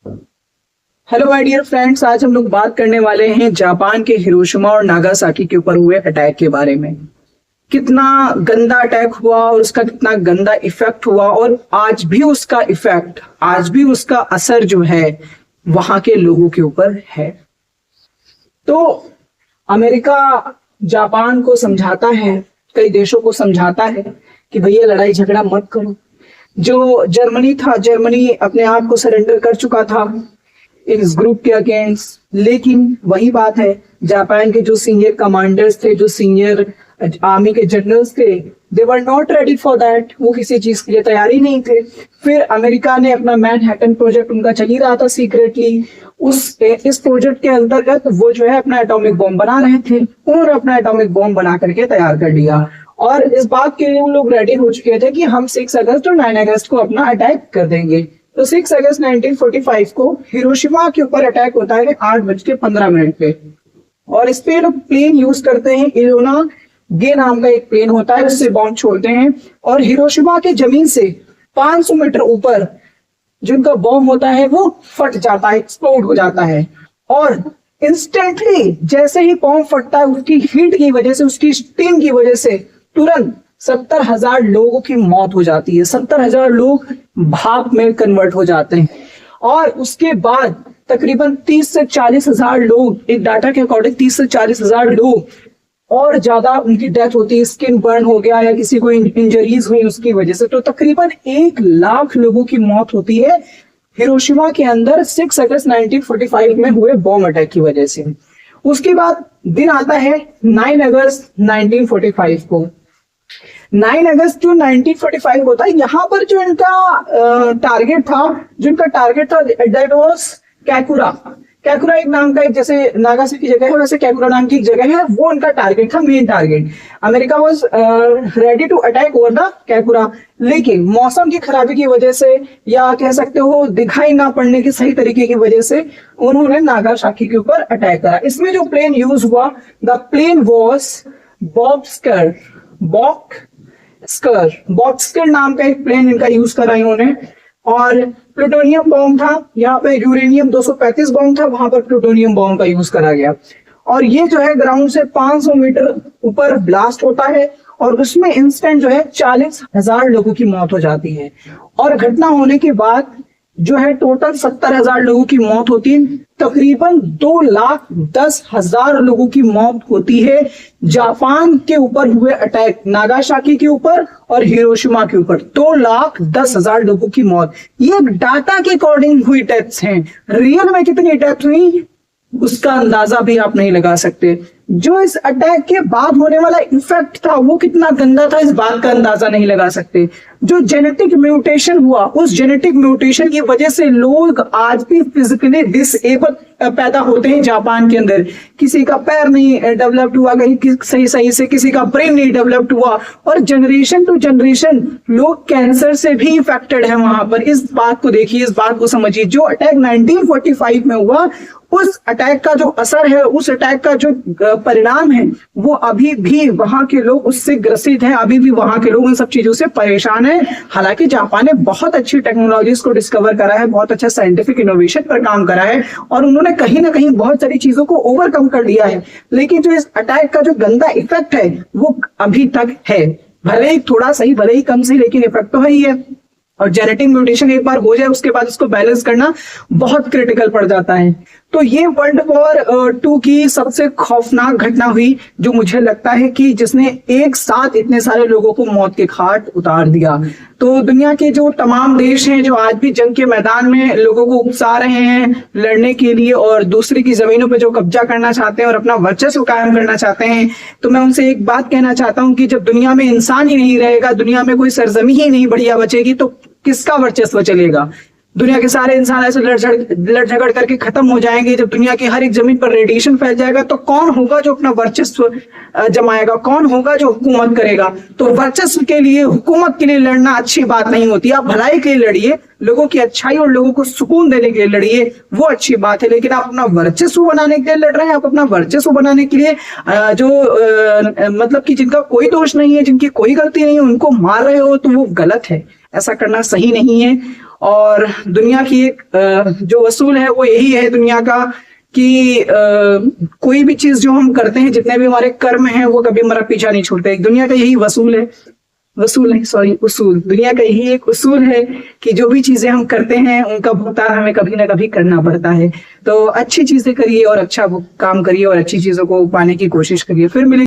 Hello my dear friends, आज हम लोग बात करने वाले हैं जापान के हिरोशिमा और नागासाकी के ऊपर हुए अटैक के बारे में। कितना गंदा अटैक हुआ और उसका कितना गंदा इफेक्ट हुआ, और आज भी उसका इफेक्ट, आज भी उसका असर जो है वहां के लोगों के ऊपर है। तो अमेरिका जापान को समझाता है, कई देशों को समझाता है कि भैया लड़ाई झगड़ा मत करो। जो जर्मनी था, जर्मनी अपने आप को सरेंडर कर चुका था इस ग्रुप के अगेंस्ट, लेकिन वही बात है, जापान के जो सीनियर कमांडर्स थे, जो सीनियर आर्मी के जनरल्स थे, they were not ready for that. वो किसी चीज के लिए तैयारी नहीं थे। फिर अमेरिका ने अपना मैनहट्टन प्रोजेक्ट, उनका चल ही रहा था सीक्रेटली, इस प्रोजेक्ट के अंतर्गत वो जो है अपना एटॉमिक बॉम्ब बना रहे थे। उन्होंने अपना एटॉमिक बॉम्ब बना करके तैयार कर लिया और इस बात के लिए उन लोग रेडी हो चुके थे कि हम 6 अगस्त और 9 अगस्त को अपना अटैक कर देंगे। तो 6 अगस्त 1945 को हिरोशिमा के ऊपर अटैक होता है 8:15 पे, और इस पे लोग प्लेन यूज करते हैं। इलोना गे नाम का एक प्लेन होता है, उससे बॉम्ब छोड़ते हैं और हिरोशिमा के जमीन से 500 मीटर ऊपर जिनका बॉम्ब होता है वो फट जाता है, एक्सप्लोड हो जाता है। और इंस्टेंटली जैसे ही बॉम्ब फटता है, उसकी हीट की वजह से, उसकी स्टीम की वजह से तुरंत 70,000 लोगों की मौत हो जाती है। 70,000 लोग भाप में कन्वर्ट हो जाते हैं और उसके बाद तकरीबन 30 से 40,000 लोग, एक डाटा के अकॉर्डिंग 30 से 40,000 लोग और ज्यादा उनकी डेथ होती है, स्किन बर्न हो गया या किसी को इंजरीज हुई उसकी वजह से। तो तकरीबन 1 लाख लोगों की मौत होती है हिरोशिमा के अंदर 6 अगस्त 1945 में हुए बॉम्ब अटैक की वजह से। उसके बाद दिन आता है 9 अगस्त 1945 को। 9 अगस्त जो 1945 होता है, यहाँ पर जो इनका टारगेट था, दैट वाज कैकुरा। कैकुरा एक नाम का, एक जैसे नागासाकी की जगह है वैसे कैकुरा नाम की एक जगह है, वो उनका टारगेट था, main target. America was ready to attack over the कैकुरा, लेकिन मौसम की खराबी की वजह से, या कह सकते हो दिखाई ना पड़ने की सही तरीके की वजह से, उन्होंने नागासाकी के ऊपर अटैक करा। इसमें जो प्लेन यूज हुआ, द प्लेन वॉज बॉक्सकर नाम का एक प्लेन इनका यूज करा इन्होंने। और प्लूटोनियम बॉम्ब था, यहाँ पे यूरेनियम 235 बॉम्ब था, वहां पर प्लूटोनियम बॉम्ब का यूज करा गया। और ये जो है ग्राउंड से 500 मीटर ऊपर ब्लास्ट होता है और उसमें इंस्टेंट जो है 40,000 लोगों की मौत हो जाती है। और घटना होने के बाद जो है टोटल 70,000 लोगों की मौत होती है। तकरीबन 2,10,000 लोगों की मौत होती है जापान के ऊपर हुए अटैक, नागासाकी के ऊपर और हिरोशिमा के ऊपर। 2,10,000 लोगों की मौत, ये डाटा के अकॉर्डिंग हुई डेथ्स हैं। रियल में कितनी डेथ हुई उसका अंदाजा भी आप नहीं लगा सकते। जो इस अटैक के बाद होने वाला इफेक्ट था वो कितना गंदा था, इस बात का अंदाजा नहीं लगा सकते। जो जेनेटिक म्यूटेशन हुआ, उस जेनेटिक म्यूटेशन की वजह से लोग आज भी फिजिकली डिसेबल पैदा होते हैं जापान के अंदर। किसी का पैर नहीं डेवलप्ड हुआ कहीं सही से, किसी का ब्रेन नहीं डेवलप्ड हुआ, और जनरेशन टू जनरेशन लोग कैंसर से भी इफेक्टेड है वहां पर। इस बात को देखिए, इस बात को समझिए। जो अटैक 1945 में हुआ, उस अटैक का जो असर है, उस अटैक का जो परिणाम है, वो अभी भी वहां के लोग उससे ग्रसित हैं, अभी भी वहां के लोग उन सब चीजों से परेशान हैं। हालांकि जापान ने बहुत अच्छी टेक्नोलॉजीज को डिस्कवर करा है, बहुत अच्छा साइंटिफिक इनोवेशन पर काम करा है और उन्होंने कहीं ना कहीं बहुत सारी चीजों को ओवरकम कर लिया है, लेकिन जो इस अटैक का जो गंदा इफेक्ट है वो अभी तक है। भले ही थोड़ा सही, भले ही कम सही, लेकिन इफेक्ट तो है ही है। और जेनेटिक म्यूटेशन एक बार हो जाए उसके बाद इसको बैलेंस करना बहुत क्रिटिकल पड़ जाता है। तो ये वर्ल्ड वॉर 2 की सबसे खौफनाक घटना हुई, जो मुझे लगता है कि जिसने एक साथ इतने सारे लोगों को मौत के घाट उतार दिया। तो दुनिया के जो तमाम देश हैं जो आज भी जंग के मैदान में लोगों को उकसा रहे हैं लड़ने के लिए और दूसरे की जमीनों पे जो कब्जा करना चाहते हैं और अपना वर्चस्व कायम करना चाहते हैं, तो मैं उनसे एक बात कहना चाहता हूं कि जब दुनिया में इंसान ही नहीं रहेगा, दुनिया में कोई सरजमी ही नहीं बढ़िया बचेगी, तो किसका वर्चस्व चलेगा? दुनिया के सारे इंसान ऐसे लड़ झगड़ करके खत्म हो जाएंगे। जब दुनिया की हर एक जमीन पर रेडिएशन फैल जाएगा, तो कौन होगा जो अपना वर्चस्व जमाएगा? कौन होगा जो हुकूमत करेगा? तो वर्चस्व के लिए, हुकूमत के लिए लड़ना अच्छी बात नहीं होती। आप भलाई के लिए लड़िए, लोगों की अच्छाई और लोगों को सुकून देने के लिए लड़िए, वो अच्छी बात है। लेकिन आप अपना वर्चस्व बनाने के लिए लड़ रहे हैं, आप अपना वर्चस्व बनाने के लिए मतलब कि जिनका कोई दोष नहीं है, जिनकी कोई गलती नहीं है, उनको मार रहे हो, तो वो गलत है। ऐसा करना सही नहीं है। और दुनिया की एक जो वसूल है वो यही है दुनिया का कि कोई भी चीज जो हम करते हैं, जितने भी हमारे कर्म हैं, वो कभी हमारा पीछा नहीं छोड़ते। दुनिया का यही उसूल, दुनिया का यही एक उसूल है कि जो भी चीजें हम करते हैं उनका भुगतान हमें कभी ना कभी करना पड़ता है। तो अच्छी चीजें करिए और अच्छा काम करिए और अच्छी चीजों को पाने की कोशिश करिए। फिर मिलेंगे।